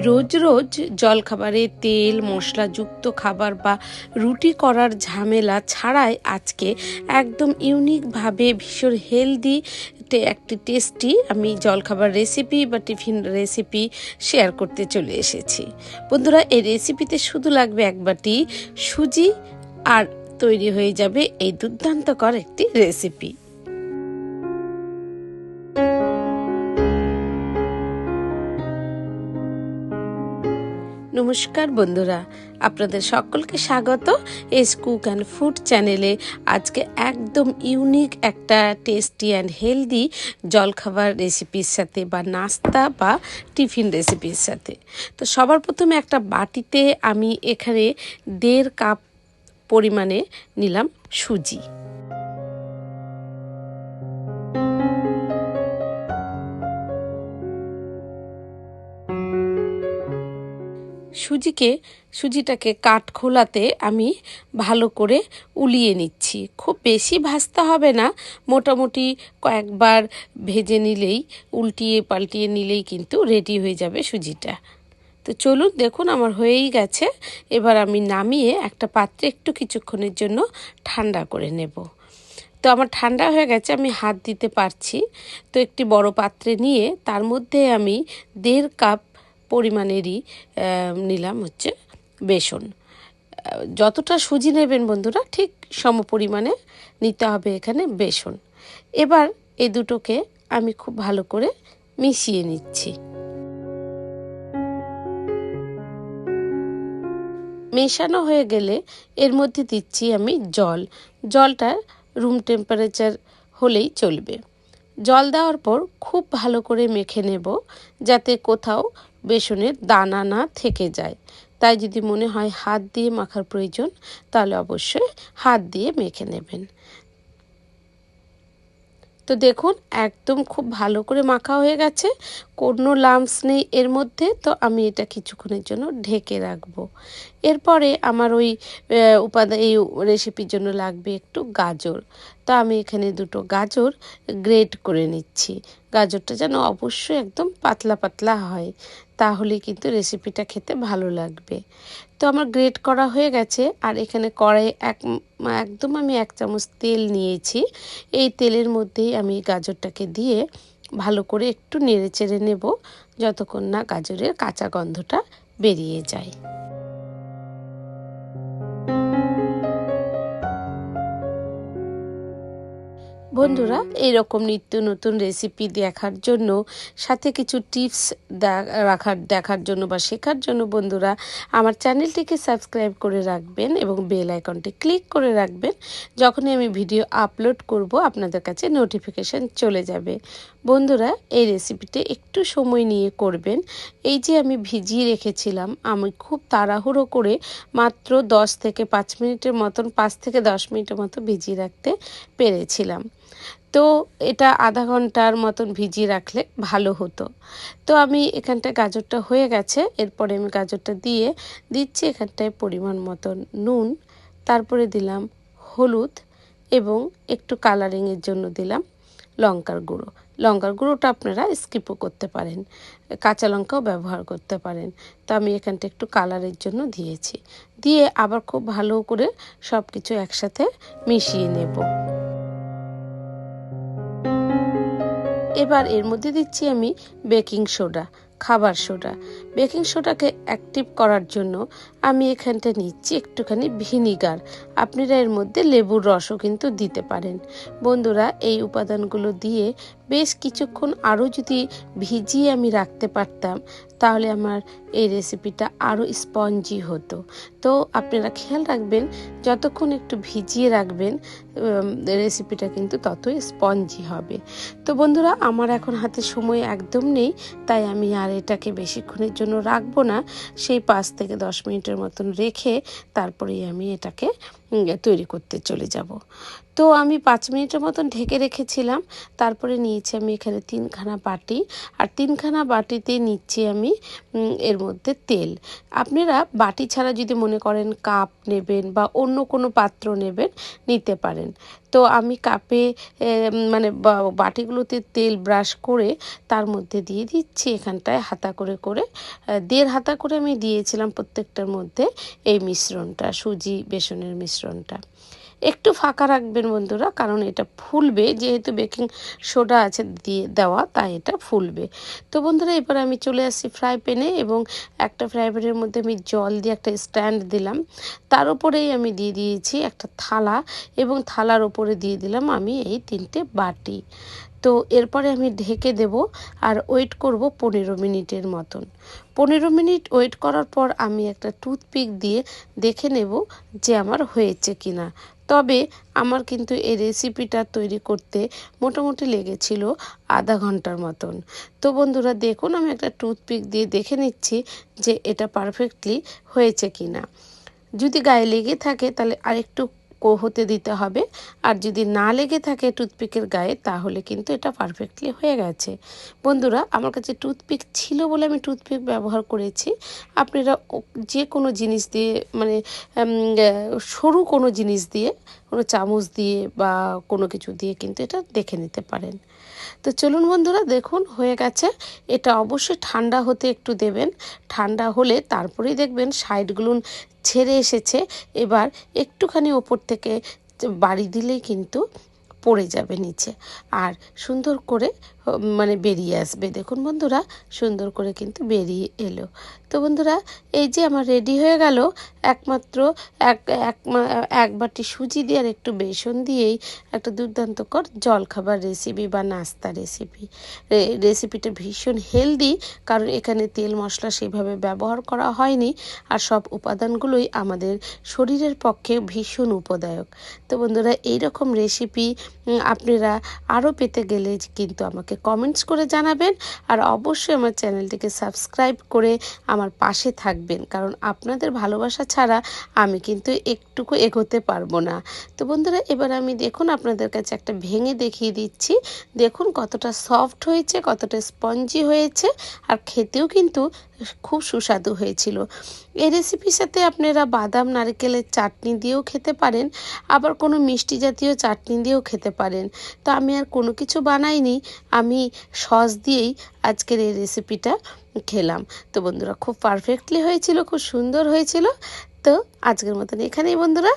রোজ রোজ জলখাবারে তেল মশলাযুক্ত খাবার বা রুটি করার ঝামেলা ছাড়াই আজকে একদম ইউনিকভাবে ভীষণ হেলদি একটি টেস্টি আমি জলখাবার রেসিপি বা টিফিন রেসিপি শেয়ার করতে চলে এসেছি। বন্ধুরা, এই রেসিপিতে শুধু লাগবে এক বাটি সুজি আর তৈরি হয়ে যাবে এই দুর্দান্তকর একটি রেসিপি। নমস্কার বন্ধুরা, আপনাদের সকলকে স্বাগত এস কুক অ্যান্ড ফুড চ্যানেলে। আজকে একদম ইউনিক একটা টেস্টি অ্যান্ড হেলদি জলখাবার রেসিপির সাথে বা নাস্তা বা টিফিন রেসিপির সাথে। তো সবার প্রথমে একটা বাটিতে আমি এখানে 1.5 কাপ পরিমাণে নিলাম সুজি। সুজিটাকে কাঠখোলাতে আমি ভালো করে উলিয়ে নিচ্ছি। খুব বেশি ভাজতে হবে না, মোটামুটি কয়েকবার ভেজে নিলেই উল্টিয়ে পাল্টিয়ে নিলেই কিন্তু রেডি হয়ে যাবে সুজিটা। তো চলুন, দেখুন আমার হয়েই গেছে। এবার আমি নামিয়ে একটা পাত্রে একটু কিছুক্ষণের জন্য ঠান্ডা করে নেব। তো আমার ঠান্ডা হয়ে গেছে, আমি হাত দিতে পারছি। তো একটি বড় পাত্রে নিয়ে তার মধ্যে আমি 1.5 কাপ পরিমাণেরই নিলাম হচ্ছে বেসন। যতটা সুজি নেবেন বন্ধুরা ঠিক সম পরিমাণে নিতে হবে এখানে বেসন। এবার এই দুটোকে আমি খুব ভালো করে মিশিয়ে নিচ্ছি। মেশানো হয়ে গেলে এর মধ্যে দিচ্ছি আমি জলটা রুম টেম্পারেচার হলেই চলবে। জল দেওয়ার পর খুব ভালো করে মেখে নেব, যাতে কোথাও বেসনের দানা না থেকে যায়। তাই যদি মনে হয় হাত দিয়ে মাখার প্রয়োজন, তাহলে অবশ্যই হাত দিয়ে মেখে নেবেন। তো দেখুন একদম খুব ভালো করে মাখা হয়ে গেছে, কোনো লাম্পস নেই এর মধ্যে। তো আমি এটা কিছুক্ষণের জন্য ঢেকে রাখবো। এরপরে আমার ওই এই রেসিপির জন্য লাগবে একটু গাজর। তো আমি এখানে 2টো গাজর গ্রেট করে নিচ্ছি। গাজরটা যেন অবশ্যই একদম পাতলা পাতলা হয়, তাহলে কিন্তু রেসিপিটা খেতে ভালো লাগবে। তো আমার গ্রেট করা হয়ে গেছে। আর এখানে কড়াইয়ে একদম আমি 1 চামচ তেল নিয়েছি। এই তেলের মধ্যেই আমি গাজরটাকে দিয়ে ভালো করে একটু নেড়ে চেড়ে নেব, যতক্ষণ না গাজরের কাঁচা গন্ধটা বেরিয়ে যায়। বন্ধুরা, এইরকম নিত্য নতুন রেসিপি দেখার জন্য, সাথে কিছু টিপস দেখার জন্য বা শেখার জন্য বন্ধুরা আমার চ্যানেলটিকে সাবস্ক্রাইব করে রাখবেন এবং বেল আইকনটি ক্লিক করে রাখবেন। যখনই আমি ভিডিও আপলোড করব আপনাদের কাছে নোটিফিকেশান চলে যাবে। বন্ধুরা, এই রেসিপিতে একটু সময় নিয়ে করবেন। এই যে আমি ভিজিয়ে রেখেছিলাম, আমি খুব তাড়াহুড়ো করে মাত্র 10 থেকে 5 মিনিটের মতন 5 থেকে 10 মিনিটের মতো ভিজিয়ে রাখতে পেরেছিলাম। তো এটা আধা ঘন্টার মতন ভিজিয়ে রাখলে ভালো হতো। তো আমি এখানটায় গাজরটা হয়ে গেছে। এরপরে আমি গাজরটা দিচ্ছি এখানটায় পরিমাণ মতন নুন, তারপরে দিলাম হলুদ এবং একটু কালারিংয়ের জন্য দিলাম লঙ্কার গুঁড়ো। লঙ্কার গুঁড়োটা আপনারা স্কিপও করতে পারেন, কাঁচা লঙ্কাও ব্যবহার করতে পারেন। তো আমি এখানটা একটু কালারের জন্য দিয়ে আবার খুব ভালো করে সব কিছু একসাথে মিশিয়ে নেব। এবার এর মধ্যে দিচ্ছি আমি বেকিং সোডা, খাবার সোডা। বেকিং সোডাকে অ্যাক্টিভ করার জন্য আমি এখানটা নিচ্ছি একটুখানি ভিনিগার। আপনারা এর মধ্যে লেবুর রসও কিন্তু দিতে পারেন। বন্ধুরা, এই উপাদানগুলো দিয়ে বেশ কিছুক্ষণ আরও যদি ভিজিয়ে আমি রাখতে পারতাম, তাহলে আমার এই রেসিপিটা আরও স্পঞ্জি হতো। তো আপনারা খেয়াল রাখবেন, যতক্ষণ একটু ভিজিয়ে রাখবেন রেসিপিটা কিন্তু ততই স্পঞ্জি হবে। তো বন্ধুরা, আমার এখন হাতে সময় একদম নেই, তাই আমি আর এটাকে বেশিক্ষণের জন্য রাখবো না। সেই 5 থেকে 10 মিনিটের মতন রেখে তারপরেই আমি এটাকে তৈরি করতে চলে যাব। তো আমি 5 মিনিটের মতন ঢেকে রেখেছিলাম। তারপরে নিয়েছি আমি এখানে 3খানা বাটি, আর 3খানা বাটিতে নিচ্ছি আমি এর মধ্যে তেল। আপনারা বাটি ছাড়া যদি মনে করেন কাপ নেবেন বা অন্য কোনো পাত্র নেবেন, নিতে পারেন। তো আমি কাপে মানে বাটিগুলোতে তেল ব্রাশ করে তার মধ্যে দিয়ে দিচ্ছি এখানটায় হাতা করে করে 1.5 হাতা করে আমি দিয়েছিলাম প্রত্যেকটার মধ্যে এই মিশ্রণটা, সুজি বেসনের মিশ্রণটা। একটু ফাঁকা রাখবেন বন্ধুরা, কারণ এটা ফুলবে, যেহেতু বেকিং সোডা আছে দিয়ে দেওয়া, তাই এটা ফুলবে। তো বন্ধুরা এবার আমি চলে আসছি ফ্রাই প্যানে, এবং একটা ফ্রাই প্যানের মধ্যে আমি জল দিয়ে একটা স্ট্যান্ড দিলাম। তার উপরেই আমি দিয়ে দিয়েছি একটা থালা, এবং থালার উপরে দিয়ে দিলাম আমি এই 3টে বাটি। তো এরপরে আমি ঢেকে দেব আর ওয়েট করব 15 মিনিটের মতন। 15 মিনিট ওয়েট করার পর আমি একটা টুথপিক দিয়ে দেখে নেব যে আমার হয়েছে কিনা। তবে আমার কিন্তু এই রেসিপিটা তৈরি করতে মোটামুটি লেগেছিল আধা ঘন্টার মতন। তো বন্ধুরা দেখুন, আমি একটা টুথপিক দিয়ে দেখে নিচ্ছি যে এটা পারফেক্টলি হয়েছে কিনা। যদি গায়ে লেগে থাকে তাহলে আরেকটু হতে দিতে হবে, আর যদি না লেগে থাকে টুথপিকের গায়ে, তাহলে কিন্তু এটা পারফেক্টলি হয়ে গেছে। বন্ধুরা আমার কাছে টুথপিক ছিল বলে আমি টুথপিক ব্যবহার করেছি। আপনারা যে কোনো জিনিস দিয়ে, মানে সরু কোনো জিনিস দিয়ে, কোনো চামচ দিয়ে বা কোনো কিছু দিয়ে কিন্তু এটা দেখে নিতে পারেন। তো চলুন বন্ধুরা, দেখুন হয়ে গেছে। এটা অবশ্যই ঠান্ডা হতে একটু দেবেন। ঠান্ডা হলে তারপরেই দেখবেন সাইডগুলো ছেড়ে এসেছে। এবার একটুখানি ওপর থেকে বাড়ি দিলেই কিন্তু পড়ে যাবে নিচে, আর সুন্দর করে মানে বেরিয়ে আসবে। দেখুন বন্ধুরা, সুন্দর করে কিন্তু বেরিয়ে এলো। তো বন্ধুরা এই যে আমার রেডি হয়ে গেল একমাত্র এক বাটি সুজি দিয়ে আর একটু বেসন দিয়েই একটা দুর্দান্তকর জলখাবার রেসিপি বা নাস্তা রেসিপি। রেসিপিটা ভীষণ হেলদি, কারণ এখানে তেল মশলা সেভাবে ব্যবহার করা হয়নি, আর সব উপাদানগুলোই আমাদের শরীরের পক্ষে ভীষণ উপদায়ক। তো বন্ধুরা এইরকম রেসিপি আপনারা আরও পেতে গেলে কিন্তু আমাকে কমেন্টস করে জানাবেন, আর অবশ্যই আমার চ্যানেলটিকে সাবস্ক্রাইব করে আমার পাশে থাকবেন, কারণ আপনাদের ভালোবাসা ছাড়া আমি কিন্তু একটুকু এগোতে পারবো না। তো বন্ধুরা এবার আমি দেখুন আপনাদের কাছে একটা ভেঙে দেখিয়ে দিচ্ছি। দেখুন কতটা সফট হয়েছে, কতটা স্পঞ্জি হয়েছে, আর খেতেও কিন্তু খুব সুস্বাদু হয়েছিল। এই রেসিপির সাথে আপনারা বাদাম নারকেলের চাটনি দিয়েও খেতে পারেন, আবার কোনো মিষ্টি জাতীয় চাটনি দিয়েও খেতে পারেন। তো আমি আর কোনো কিছু বানাইনি, আমি সস দিয়েই আজকের এই রেসিপিটা খেলাম। তো বন্ধুরা খুব পারফেক্টলি হয়েছিল, খুব সুন্দর হয়েছিল। তো আজকের মতন এখানেই বন্ধুরা।